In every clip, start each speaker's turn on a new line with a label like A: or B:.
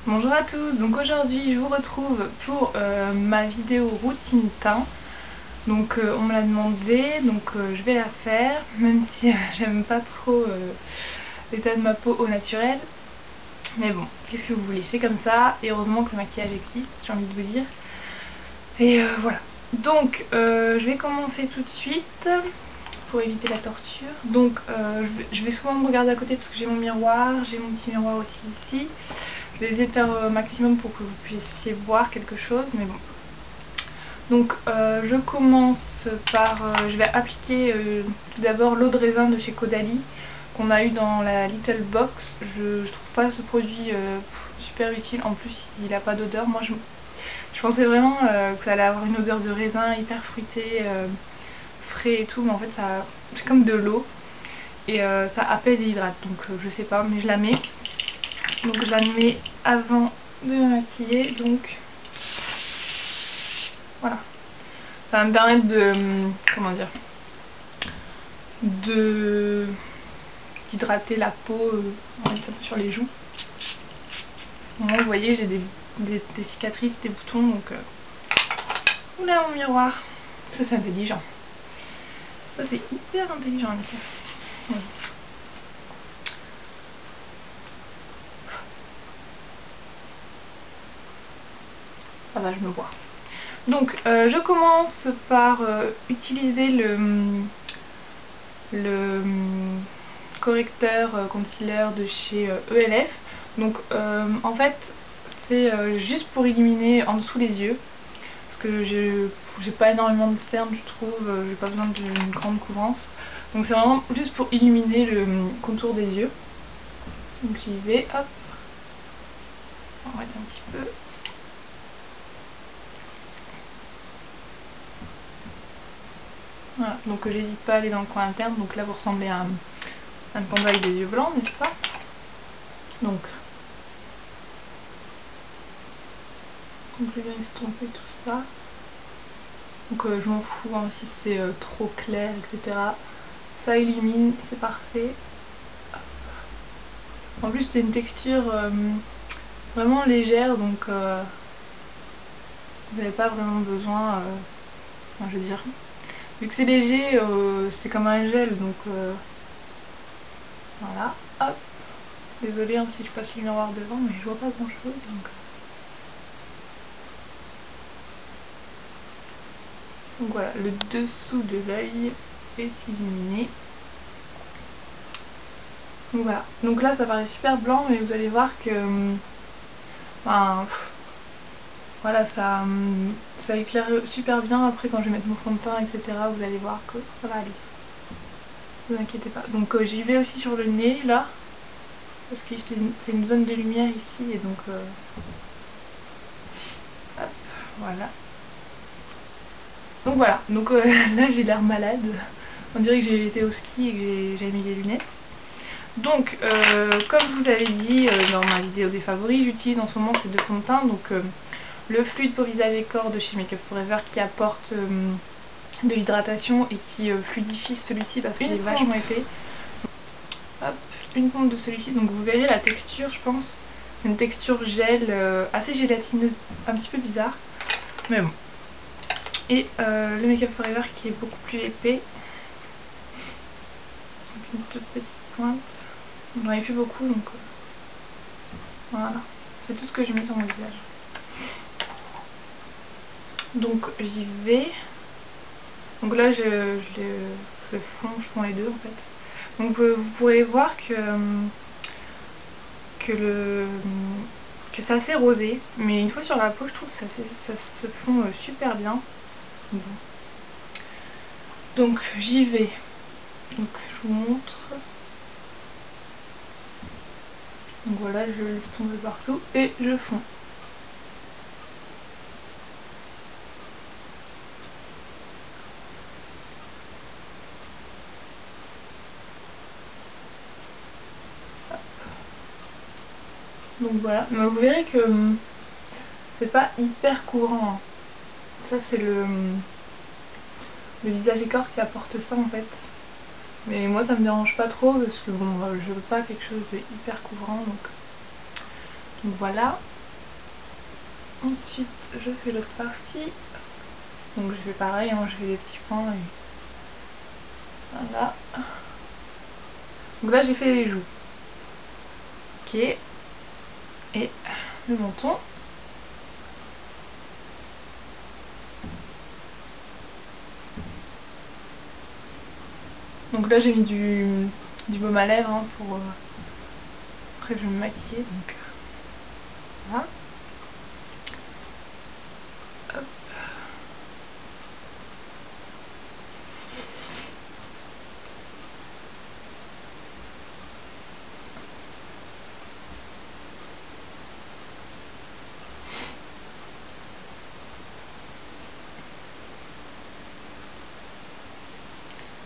A: Bonjour à tous, donc aujourd'hui je vous retrouve pour ma vidéo routine teint. Donc on me l'a demandé, donc je vais la faire, même si j'aime pas trop l'état de ma peau au naturel. Mais bon, qu'est-ce que vous voulez, c'est comme ça, et heureusement que le maquillage existe, j'ai envie de vous dire. Et voilà, donc je vais commencer tout de suite pour éviter la torture. Donc je vais souvent me regarder à côté parce que j'ai mon miroir, j'ai mon petit miroir aussi ici. Je vais essayer de faire au maximum pour que vous puissiez voir quelque chose, mais bon. Donc je commence par, je vais appliquer tout d'abord l'eau de raisin de chez Caudalie qu'on a eu dans la Little Box. Je trouve pas ce produit super utile, en plus il n'a pas d'odeur. Moi je pensais vraiment que ça allait avoir une odeur de raisin hyper fruité, frais et tout, mais en fait c'est comme de l'eau et ça apaise et hydrate, donc je sais pas, mais je la mets. Donc je la mets avant de me maquiller, donc voilà. Ça va me permettre de, comment dire, d'hydrater la peau, on va mettre ça sur les joues. Moi vous voyez j'ai des cicatrices, des boutons, donc oula mon miroir, ça c'est intelligent. Ça c'est hyper intelligent en effet. Ouais. Ça va, je me vois. Donc je commence par utiliser le correcteur concealer de chez ELF. Donc en fait c'est juste pour illuminer en dessous les yeux, parce que j'ai pas énormément de cernes, je trouve, j'ai pas besoin d'une grande couvrance, donc c'est vraiment juste pour illuminer le contour des yeux. Donc j'y vais, hop, on va mettre un petit peu. Voilà, donc j'hésite pas à aller dans le coin interne. Donc là vous ressemblez à un panda avec des yeux blancs, n'est-ce pas? Donc je vais estomper tout ça. Donc je m'en fous hein, si c'est trop clair, etc. Ça illumine, c'est parfait. En plus c'est une texture vraiment légère, donc vous n'avez pas vraiment besoin, enfin, je veux dire, vu que c'est léger, c'est comme un gel, donc voilà, hop. Désolée hein, si je passe le miroir devant, mais je vois pas grand chose, donc voilà, le dessous de l'œil est illuminé. Donc voilà, donc là ça paraît super blanc, mais vous allez voir que ben, voilà, ça éclaire super bien. Après quand je vais mettre mon fond de teint, etc., vous allez voir que ça va aller, ne vous inquiétez pas. Donc j'y vais aussi sur le nez là, parce que c'est une zone de lumière ici, et donc hop, voilà. Donc voilà, donc là j'ai l'air malade, on dirait que j'ai été au ski et que j'ai mis des lunettes. Donc comme je vous avais dit dans ma vidéo des favoris, j'utilise en ce moment ces deux fonds de teint, donc le fluide peau visage et corps de chez Make Up For Ever qui apporte de l'hydratation et qui fluidifie celui-ci parce qu'il est vachement épais. Hop, une pompe de celui-ci, donc vous verrez la texture, je pense, c'est une texture gel assez gélatineuse, un petit peu bizarre, mais bon. Et le Make Up For Ever qui est beaucoup plus épais, donc une toute petite pointe. J'en ai fait beaucoup, donc voilà, c'est tout ce que je mets sur mon visage. Donc j'y vais. Donc là je fonds les deux en fait. Donc vous pourrez voir que c'est assez rosé, mais une fois sur la peau je trouve que ça se fond super bien. Bon. Donc j'y vais. Donc je vous montre. Donc voilà, je laisse tomber partout et je fonds. Donc voilà, mais vous verrez que c'est pas hyper courant. Ça c'est le visage et corps qui apporte ça en fait. Mais moi ça me dérange pas trop parce que bon, je veux pas quelque chose de hyper couvrant, donc voilà. Ensuite je fais l'autre partie. Donc je fais pareil, hein, je fais des petits points et voilà. Donc là j'ai fait les joues. Ok. Et le menton. Donc là j'ai mis du baume à lèvres hein, pour après je vais me maquiller, donc voilà. Hop.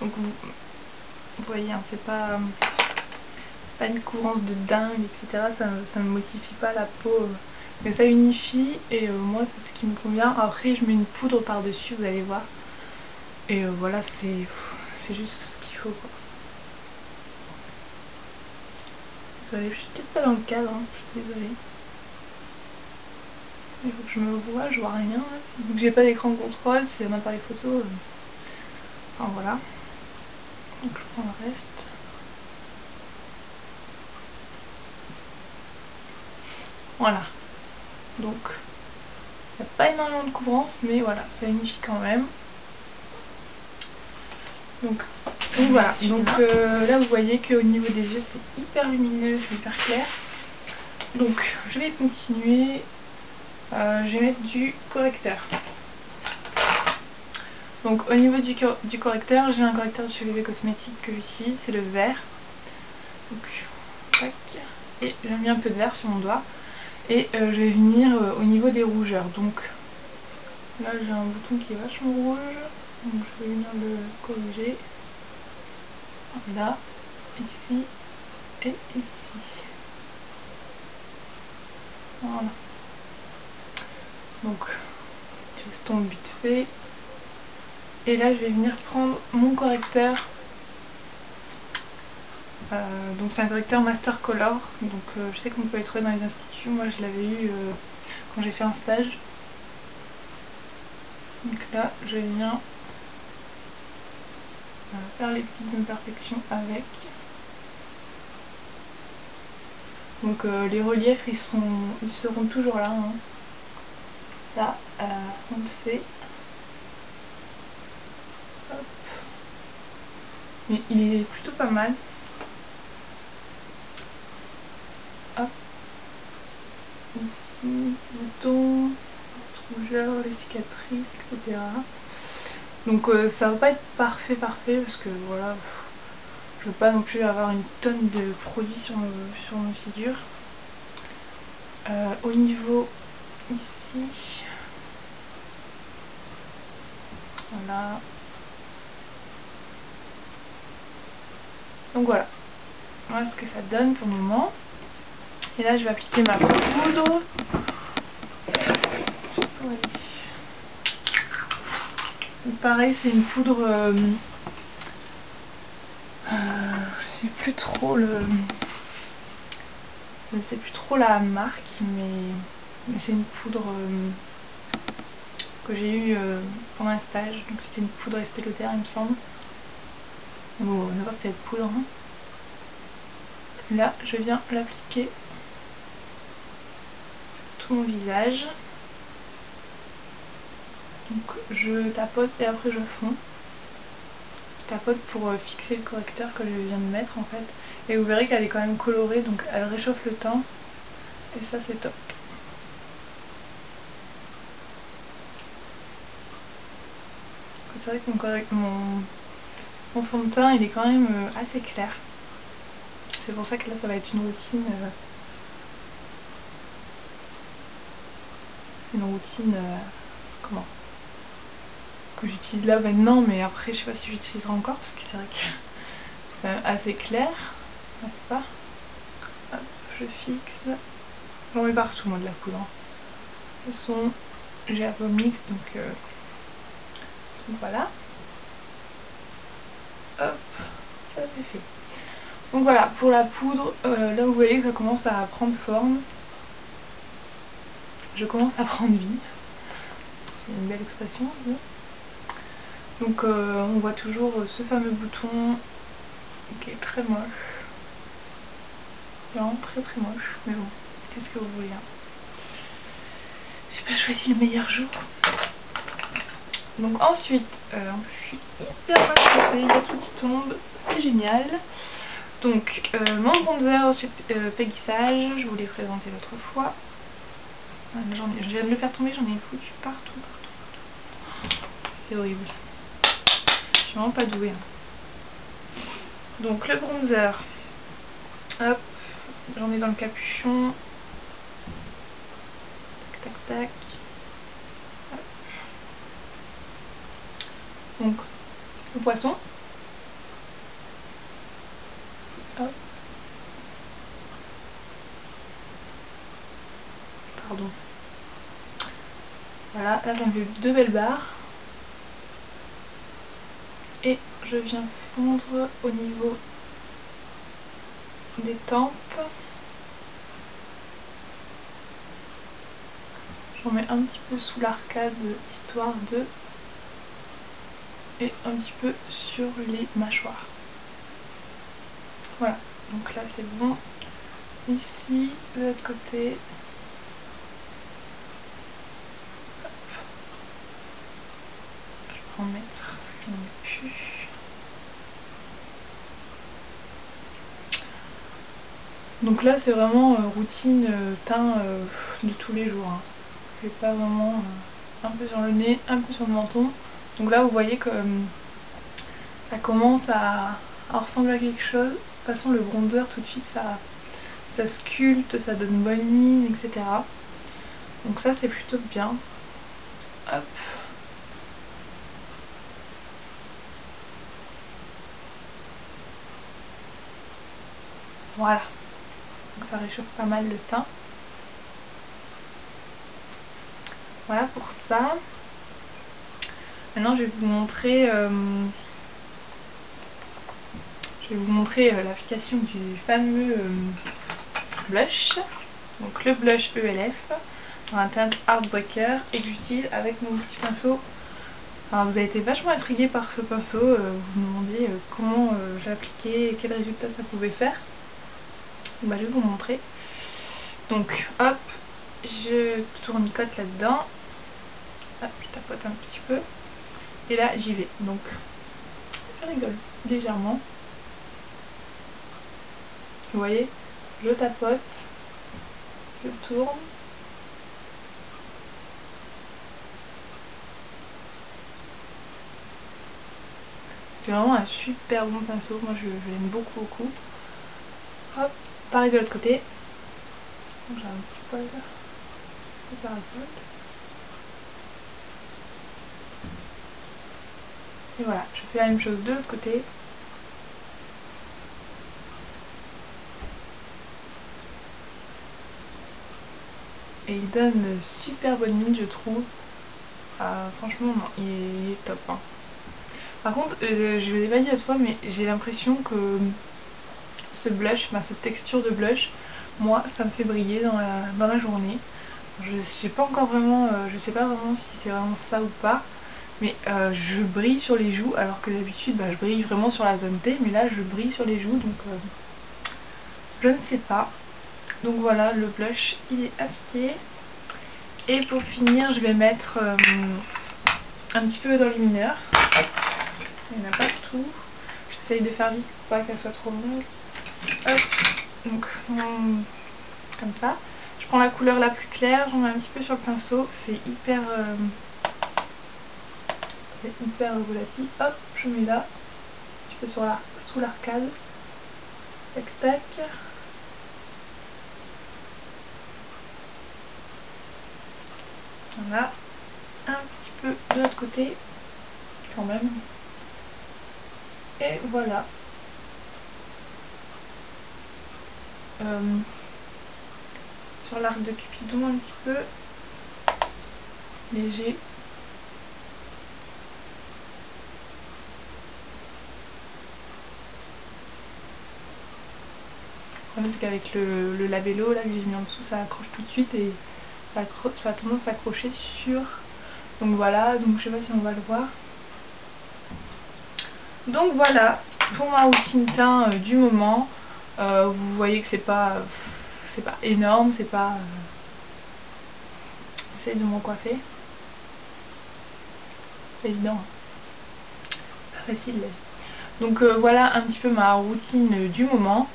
A: Donc vous voyez, hein, c'est pas une courance de dingue, etc. Ça me modifie pas la peau, mais ça unifie et moi c'est ce qui me convient. Après je mets une poudre par dessus, vous allez voir. Et voilà, c'est juste ce qu'il faut quoi. Désolée, je suis peut-être pas dans le cadre, hein, je suis désolée. Il faut que je me vois, je vois rien. Vu que j'ai pas d'écran de contrôle, c'est un appareil photo. Enfin voilà. Donc je prends le reste. Voilà. Donc, il n'y a pas énormément de couvrance, mais voilà, ça unifie quand même. Donc voilà. Donc là, vous voyez qu'au niveau des yeux, c'est hyper lumineux, c'est hyper clair. Donc, je vais continuer. Je vais mettre du correcteur. Donc, au niveau du correcteur, j'ai un correcteur de chez Bébé Cosmétique que j'utilise, c'est le vert. Donc, tac. Et j'ai mis un peu de vert sur mon doigt. Et je vais venir au niveau des rougeurs. Donc là j'ai un bouton qui est vachement rouge, donc je vais venir le corriger. Là, ici et ici. Voilà. Donc j'estompe vite fait. Et là je vais venir prendre mon correcteur. Donc c'est un correcteur Master Color. Donc je sais qu'on peut les trouver dans les instituts. Moi je l'avais eu quand j'ai fait un stage. Donc là je vais venir faire les petites imperfections avec. Donc les reliefs ils seront toujours là. Hein. Là on le fait. Hop. Mais il est plutôt pas mal. Hop. Ici, boutons, rougeurs, les cicatrices, etc. Donc ça va pas être parfait parce que voilà, je veux pas non plus avoir une tonne de produits sur ma figure. Au niveau ici, voilà. Donc voilà ce que ça donne pour le moment. Et là je vais appliquer ma poudre. Donc pareil, c'est une poudre je sais plus trop je ne sais plus trop la marque, mais c'est une poudre que j'ai eue pendant un stage. Donc c'était une poudre Estée Lauder il me semble. Bon, n'importe quelle poudre. Hein. Là je viens l'appliquer sur tout mon visage. Donc je tapote et après je fonds. Je tapote pour fixer le correcteur que je viens de mettre en fait. Et vous verrez qu'elle est quand même colorée, donc elle réchauffe le teint. Et ça c'est top. C'est vrai que mon fond de teint il est quand même assez clair. C'est pour ça que là ça va être une routine. Comment que j'utilise là maintenant, mais après je sais pas si j'utiliserai encore parce que c'est vrai que c'est assez clair, n'est-ce pas? Hop, je fixe. J'en mets partout moi de la poudre. De toute façon j'ai un peu mix donc voilà. Hop, ça c'est fait. Donc voilà, pour la poudre, là vous voyez que ça commence à prendre forme. je commence à prendre vie. C'est une belle expression. Donc on voit toujours ce fameux bouton qui est très moche. Vraiment très très moche. Mais bon, qu'est-ce que vous voulez hein. J'ai pas choisi le meilleur jour. Donc ensuite, je suis hyper mal stressée, il y a tout qui tombe, c'est génial. Donc mon bronzer Peggy Sage, je vous l'ai présenté l'autre fois. Je viens de le faire tomber, j'en ai foutu partout. C'est horrible. Je suis vraiment pas douée. Hein. Donc le bronzer, hop, j'en ai dans le capuchon. Tac tac tac. Hop. Donc le poisson. Hop. Pardon. Voilà, là ça me fait 2 belles barres. Et je viens fondre au niveau des tempes. J'en mets un petit peu sous l'arcade histoire de... et un petit peu sur les mâchoires. Voilà, donc là c'est bon. Ici, de l'autre côté. Hop. Je vais en mettre parce que j'en ai plus. Donc là c'est vraiment routine teint de tous les jours. Hein. Je vais pas vraiment un peu sur le nez, un peu sur le menton. Donc là vous voyez que ça commence à ressembler à quelque chose. De toute façon le bronzer tout de suite ça sculpte, ça donne bonne mine, etc. Donc ça c'est plutôt bien. Hop. Voilà. Donc ça réchauffe pas mal le teint. Voilà pour ça. Maintenant je vais vous montrer l'application du fameux blush. Donc le blush ELF dans la teinte Heartbreaker et que j'utilise avec mon petit pinceau. Alors vous avez été vachement intrigué par ce pinceau, vous vous demandiez comment j'appliquais et quel résultat ça pouvait faire. Bah, je vais vous montrer. Donc hop, je tournicote là-dedans. Hop, je tapote un petit peu. Et là j'y vais. Donc je rigole légèrement. Vous voyez, je tapote, je tourne. C'est vraiment un super bon pinceau, moi je l'aime beaucoup. Hop, pareil de l'autre côté. J'ai un petit poil là. Par exemple. Et voilà, je fais la même chose de l'autre côté. Et il donne super bonne mine je trouve. Franchement non, il est top. Hein. Par contre, je ne l'ai pas dit à toi, mais j'ai l'impression que ce blush, cette texture de blush, moi ça me fait briller dans la journée. Je sais pas encore vraiment, je sais pas vraiment si c'est vraiment ça ou pas. Mais je brille sur les joues alors que d'habitude je brille vraiment sur la zone T, mais là je brille sur les joues donc je ne sais pas. Donc voilà, le blush il est appliqué. Et pour finir je vais mettre un petit peu d'enlumineur. Il n'y en a pas tout. J'essaye de faire vite pour pas qu'elle soit trop longue. Hop. Donc comme ça. Je prends la couleur la plus claire, j'en mets un petit peu sur le pinceau. C'est hyper volatile. Hop, je mets là, un petit peu sous l'arcade. Tac tac. Voilà. Un petit peu de l'autre côté, quand même. Et voilà. Sur l'arc de Cupidon un petit peu. Léger. Le problème c'est qu'avec le labello là que j'ai mis en dessous ça accroche tout de suite et ça a tendance à s'accrocher sur... Donc voilà, donc je sais pas si on va le voir. Donc voilà, pour ma routine teint du moment, vous voyez que c'est pas énorme, c'est pas... J'essaie de me coiffer. C'est évident. Pas facile la vie. Donc voilà un petit peu ma routine du moment.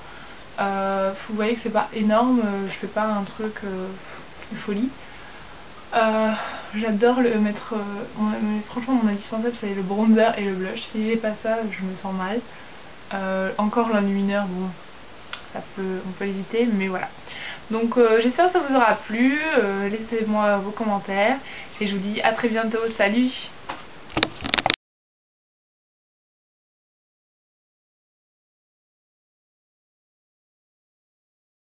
A: Vous voyez que c'est pas énorme, je fais pas un truc de folie. J'adore le mettre, franchement mon indispensable c'est le bronzer et le blush. Si j'ai pas ça je me sens mal. Encore l'enlumineur, bon on peut hésiter, mais voilà. Donc j'espère que ça vous aura plu, laissez-moi vos commentaires et je vous dis à très bientôt, salut.